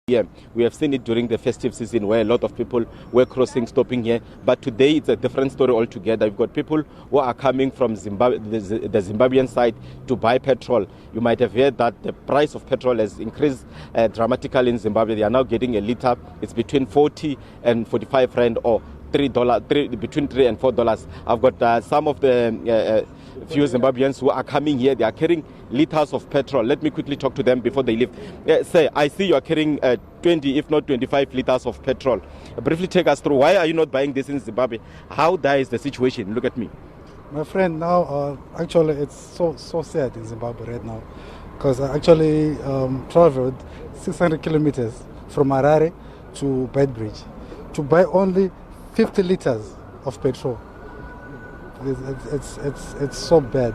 Yeah, we have seen it during the festive season where a lot of people were crossing, stopping here. But today it's a different story altogether. You've got people who are coming from Zimbabwe, the Zimbabwean side to buy petrol. You might have heard that the price of petrol has increased dramatically in Zimbabwe. They are now getting a liter. It's between 40 and 45 rand or between $3 and $4. I've got some of the few Zimbabweans who are coming here. They are carrying liters of petrol. Let me quickly talk to them before they leave. Sir, I see you are carrying 20, if not 25 liters of petrol. Briefly take us through. Why are you not buying this in Zimbabwe? How dire is the situation? Look at me. My friend, now actually it's so sad in Zimbabwe right now, because I actually traveled 600 kilometers from Harare to Beitbridge to buy only 50 liters of petrol. It's so bad.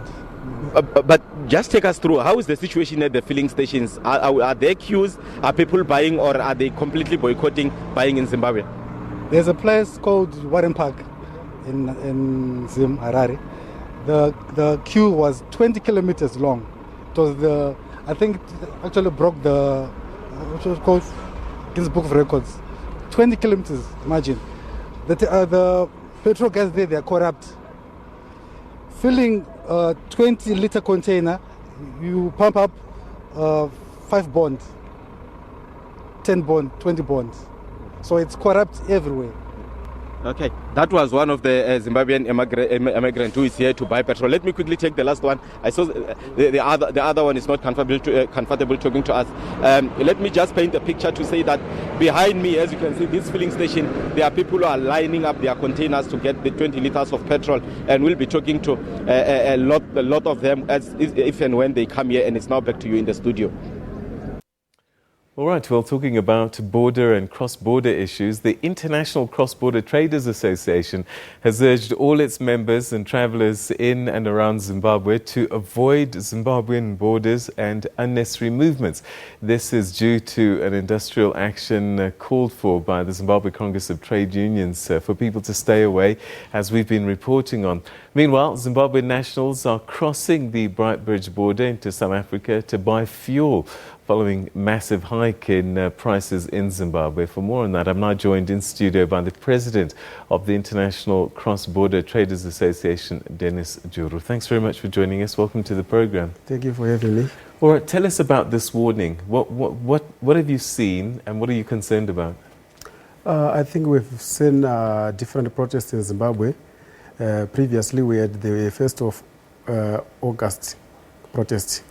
But just take us through. How is the situation at the filling stations? Are there queues? Are people buying, or are they completely boycotting buying in Zimbabwe? There's a place called Warren Park in Harare. The queue was 20 kilometers long. It was I think it actually broke the which was called Guinness Book of Records. 20 kilometers, imagine. The petrol gas there, they are corrupt. Filling a 20-liter container, you pump up 5 bonds, 10 bonds, 20 bonds. So it's corrupt everywhere. Okay, that was one of the Zimbabwean immigrant who is here to buy petrol. Let me quickly take the last one. I saw the other one is not comfortable talking to us. Let me just paint a picture to say that behind me, as you can see, this filling station, there are people who are lining up their containers to get the 20 liters of petrol, and we'll be talking to a lot of them if and when they come here. And it's now back to you in the studio. All right, well, talking about border and cross-border issues, the International Cross-Border Traders Association has urged all its members and travellers in and around Zimbabwe to avoid Zimbabwean borders and unnecessary movements. This is due to an industrial action called for by the Zimbabwe Congress of Trade Unions for people to stay away, as we've been reporting on. Meanwhile, Zimbabwean nationals are crossing the Beitbridge border into South Africa to buy fuel, following massive hike in prices in Zimbabwe. For more on that, I'm now joined in studio by the president of the International Cross-Border Traders Association, Dennis Juru. Thanks very much for joining us. Welcome to the program. Thank you for having me. All right, tell us about this warning. What have you seen, and what are you concerned about? I think we've seen different protests in Zimbabwe. Previously, we had the 1st of August protest,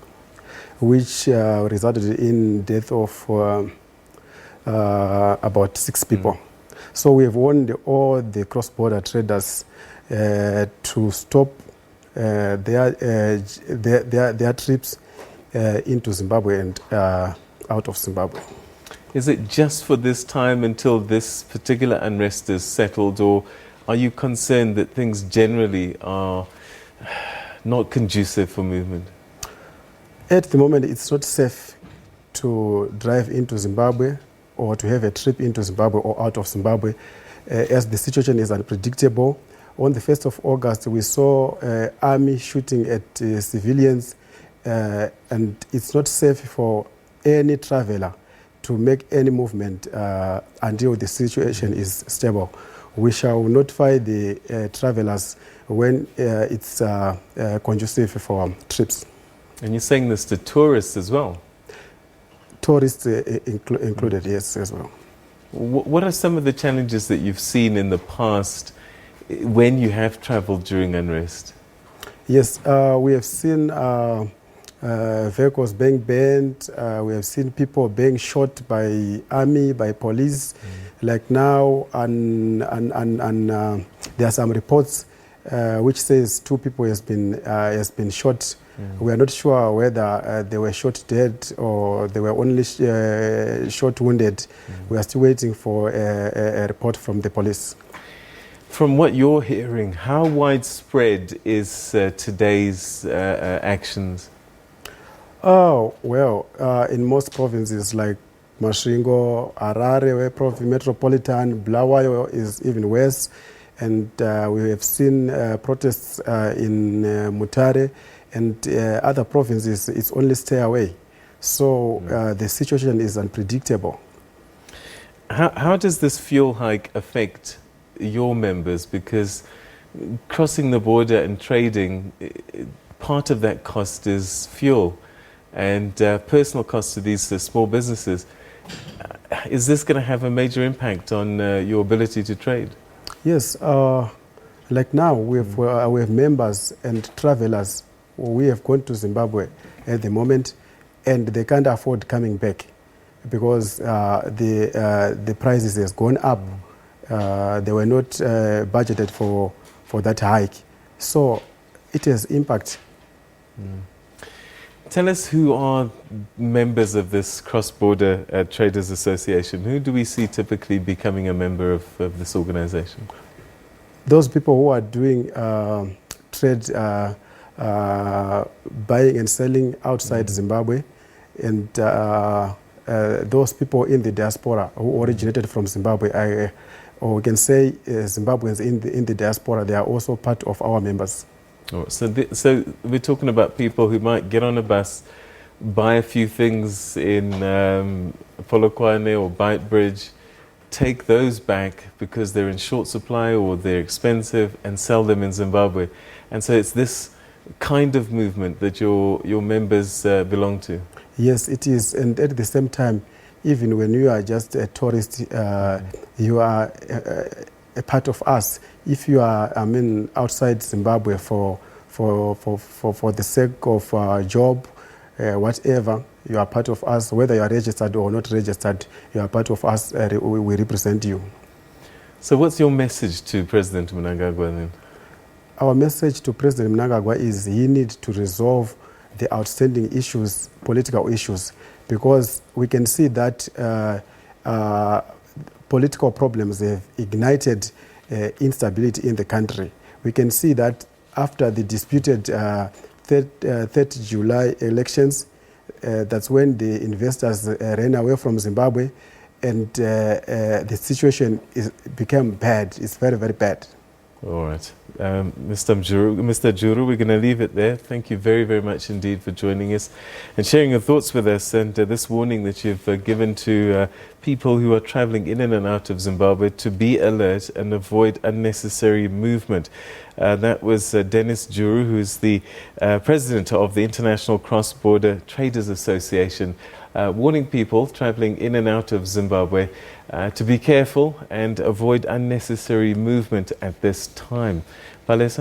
which resulted in death of about 6 people. So we have warned all the cross-border traders to stop their trips into Zimbabwe and out of Zimbabwe. Is it just for this time until this particular unrest is settled, or are you concerned that things generally are not conducive for movement? At the moment, it's not safe to drive into Zimbabwe or to have a trip into Zimbabwe or out of Zimbabwe, as the situation is unpredictable. On the 1st of August, we saw army shooting at civilians, and it's not safe for any traveler to make any movement until the situation is stable. We shall notify the travelers when it's conducive for trips. And you're saying this to tourists as well? Tourists included, yes, as well. What are some of the challenges that you've seen in the past when you have travelled during unrest? Yes, we have seen vehicles being burned. We have seen people being shot by army, by police. Like now, and there are some reports which says 2 people has been shot. We are not sure whether they were shot dead or they were only shot wounded. We are still waiting for a report from the police. From what you're hearing, how widespread is today's actions? Oh, well, in most provinces like Masvingo, Harare, Metropolitan, Bulawayo is even worse. And we have seen protests in Mutare and other provinces. It's only stay away. So the situation is unpredictable. How does this fuel hike affect your members? Because crossing the border and trading, part of that cost is fuel and personal costs to these small businesses. Is this going to have a major impact on your ability to trade? Yes, like now we have members and travelers. We have gone to Zimbabwe at the moment, and they can't afford coming back because the prices has gone up. They were not budgeted for that hike, so it has impact. Tell us who are members of this cross-border traders association. Who do we see typically becoming a member of this organization? Those people who are doing trade, buying and selling outside Zimbabwe, and those people in the diaspora who originated from Zimbabwe, or we can say Zimbabweans in the diaspora, they are also part of our members. Oh, so we're talking about people who might get on a bus, buy a few things in Polokwane or Beitbridge, take those back because they're in short supply or they're expensive, and sell them in Zimbabwe. And so it's this kind of movement that your members belong to. Yes, it is. And at the same time, even when you are just a tourist, you are a part of us. If you are, outside Zimbabwe for the sake of job, whatever, you are part of us. Whether you are registered or not registered, you are part of us. We represent you. So what's your message to President Mnangagwa then? Our message to President Mnangagwa is he needs to resolve the outstanding issues, political issues, because we can see that political problems have ignited instability in the country. We can see that after the disputed 3rd July elections, that's when the investors ran away from Zimbabwe, and the situation became bad. It's very, very bad. All right. Mr. Juru, we're going to leave it there. Thank you very, very much indeed for joining us and sharing your thoughts with us, and this warning that you've given to people who are traveling in and out of Zimbabwe to be alert and avoid unnecessary movement. That was Dennis Juru, who's the president of the International Cross-Border Traders Association, warning people traveling in and out of Zimbabwe to be careful and avoid unnecessary movement at this time. Palesa?